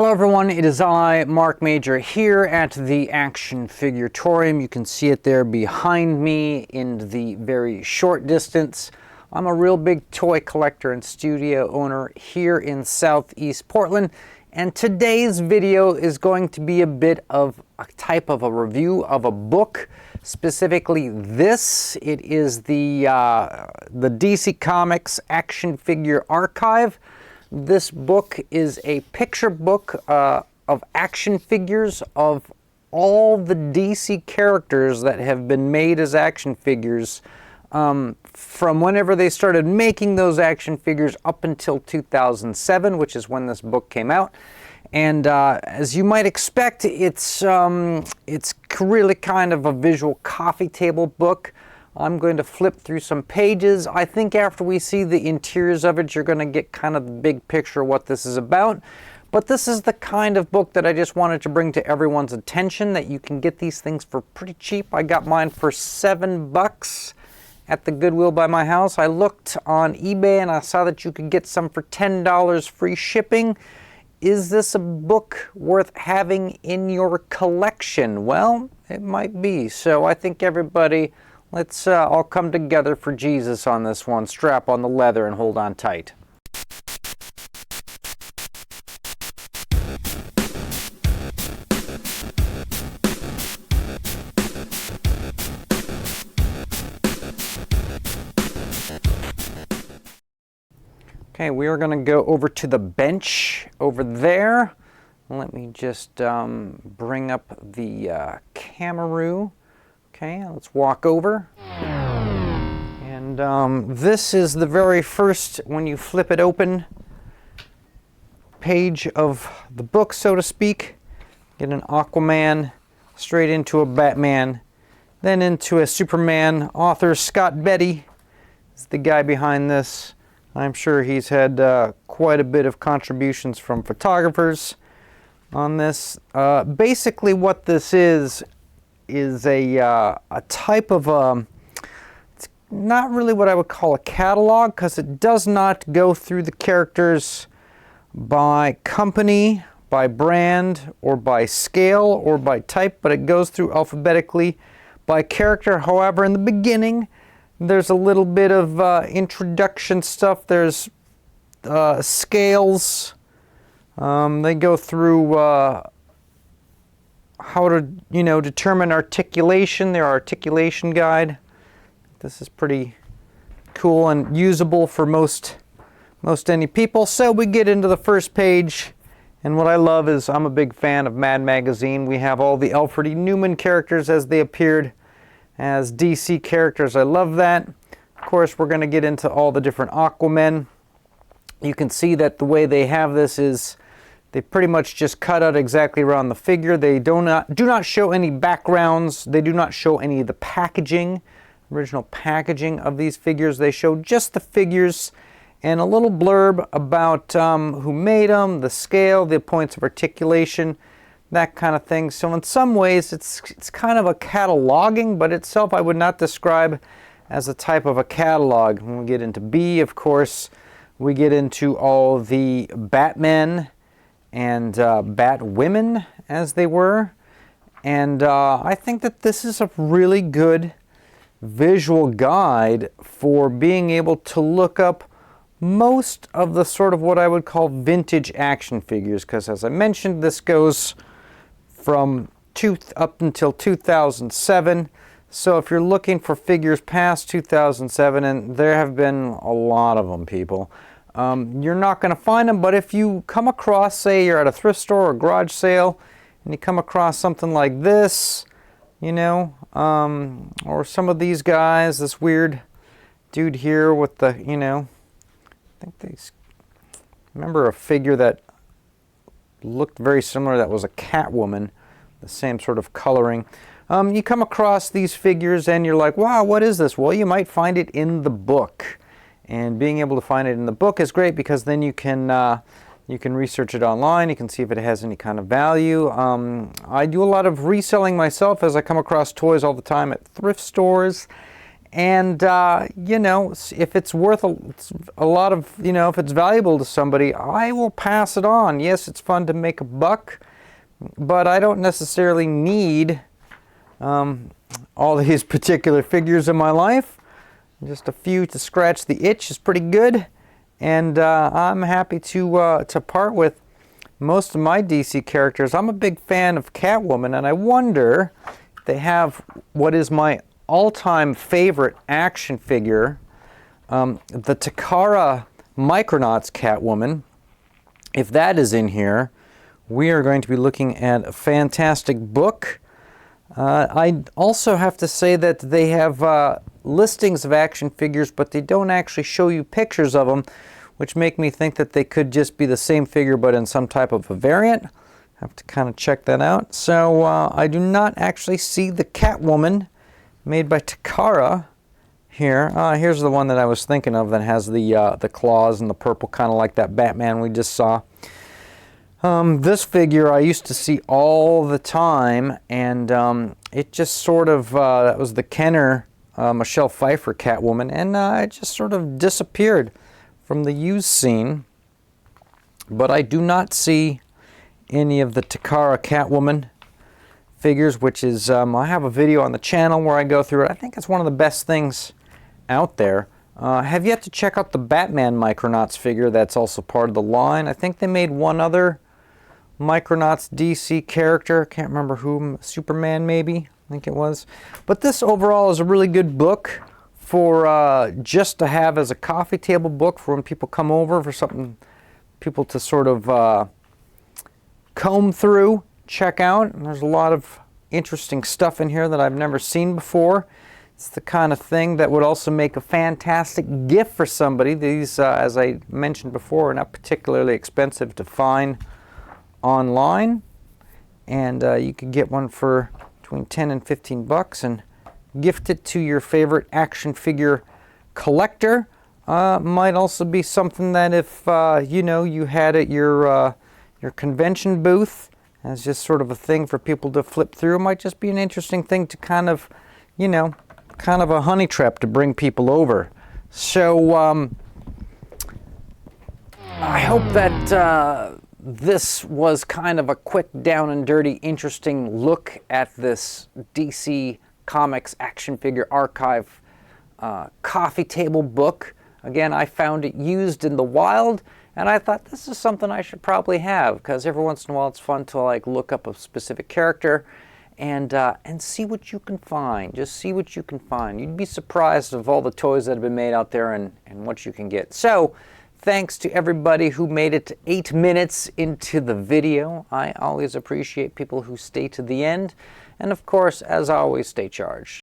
Hello everyone, it is I, Mark Major, here at the Action Figuratorium. You can see it there behind me in the very short distance. I'm a real big toy collector and studio owner here in Southeast Portland, and today's video is going to be a bit of a type of a review of a book, specifically this. It is the DC Comics Action Figure Archive. This book is a picture book of action figures of all the DC characters that have been made as action figures from whenever they started making those action figures up until 2007, which is when this book came out. And as you might expect, it's really kind of a visual coffee table book. I'm going to flip through some pages. I think after we see the interiors of it, you're going to get kind of the big picture of what this is about. But this is the kind of book that I just wanted to bring to everyone's attention, that you can get these things for pretty cheap. I got mine for $7 at the Goodwill by my house. I looked on eBay and I saw that you could get some for $10 free shipping. Is this a book worth having in your collection? Well, it might be. So I think everybody, let's all come together for Jesus on this one. Strap on the leather and hold on tight. Okay, we are going to go over to the bench over there. Let me just bring up the camera. Okay, let's walk over. And this is the very first, when you flip it open, page of the book, so to speak. Get an Aquaman, straight into a Batman, then into a Superman. Author Scott Beatty is the guy behind this. I'm sure he's had quite a bit of contributions from photographers on this. Basically what this is a type of it's not really what I would call a catalog, because it does not go through the characters by company, by brand, or by scale, or by type, but it goes through alphabetically by character. However, in the beginning, there's a little bit of introduction stuff. There's scales. They go through how to, determine articulation, their articulation guide. This is pretty cool and usable for most any people. So we get into the first page, and what I love is, I'm a big fan of Mad Magazine. We have all the Alfred E. Neuman characters as they appeared as DC characters. I love that. Of course, we're going to get into all the different Aquamen. You can see that the way they have this is they pretty much just cut out exactly around the figure. They do not show any backgrounds. They do not show any of the packaging, original packaging of these figures. They show just the figures and a little blurb about who made them, the scale, the points of articulation, that kind of thing. So in some ways it's kind of a cataloging, but itself I would not describe as a type of a catalog. When we get into B, of course, we get into all the Batmen and Batwomen, as they were. And I think that this is a really good visual guide for being able to look up most of the sort of what I would call vintage action figures, because as I mentioned, this goes from up until 2007. So if you're looking for figures past 2007, and there have been a lot of them, people, you're not going to find them. But if you come across, say you're at a thrift store or garage sale, and you come across something like this, or some of these guys, this weird dude here with the, I think they remember a figure that looked very similar, that was a Catwoman, the same sort of coloring. You come across these figures and you're like, wow, what is this? Well, you might find it in the book. And being able to find it in the book is great, because then you can research it online. You can see if it has any kind of value. I do a lot of reselling myself, as I come across toys all the time at thrift stores. And, you know, if it's worth a lot of, you know, if it's valuable to somebody, I will pass it on. Yes, it's fun to make a buck, but I don't necessarily need all these particular figures in my life. Just a few to scratch the itch is pretty good. And I'm happy to part with most of my DC characters. I'm a big fan of Catwoman, and I wonder if they have what is my all-time favorite action figure, the Takara Micronauts Catwoman. If that is in here, we are going to be looking at a fantastic book. I also have to say that they have listings of action figures, but they don't actually show you pictures of them, which make me think that they could just be the same figure but in some type of a variant. Have to kind of check that out. So I do not actually see the Catwoman made by Takara here. Here's the one that I was thinking of that has the claws and the purple, kind of like that Batman we just saw. This figure I used to see all the time, and it just sort of, that was the Kenner Michelle Pfeiffer Catwoman, and it just sort of disappeared from the used scene. But I do not see any of the Takara Catwoman figures, which is, I have a video on the channel where I go through it. I think it's one of the best things out there. Have yet to check out the Batman Micronauts figure that's also part of the line. I think they made one other Micronauts DC character. Can't remember whom. Superman maybe, I think it was. But this overall is a really good book for just to have as a coffee table book for when people come over, for something people to sort of comb through, check out. And there's a lot of interesting stuff in here that I've never seen before. It's the kind of thing that would also make a fantastic gift for somebody. These, as I mentioned before, are not particularly expensive to find online. And you could get one for between 10 and 15 bucks and gift it to your favorite action figure collector. Might also be something that if, you know, you had at your convention booth as just sort of a thing for people to flip through. It might just be an interesting thing to kind of, you know, kind of a honey trap to bring people over. So I hope that this was kind of a quick, down and dirty, interesting look at this DC Comics action figure archive coffee table book. Again, I found it used in the wild, and I thought this is something I should probably have, because every once in a while it's fun to like look up a specific character and see what you can find. Just see what you can find. You'd be surprised of all the toys that have been made out there and what you can get. So, thanks to everybody who made it 8 minutes into the video. I always appreciate people who stay to the end. And of course, as always, stay charged.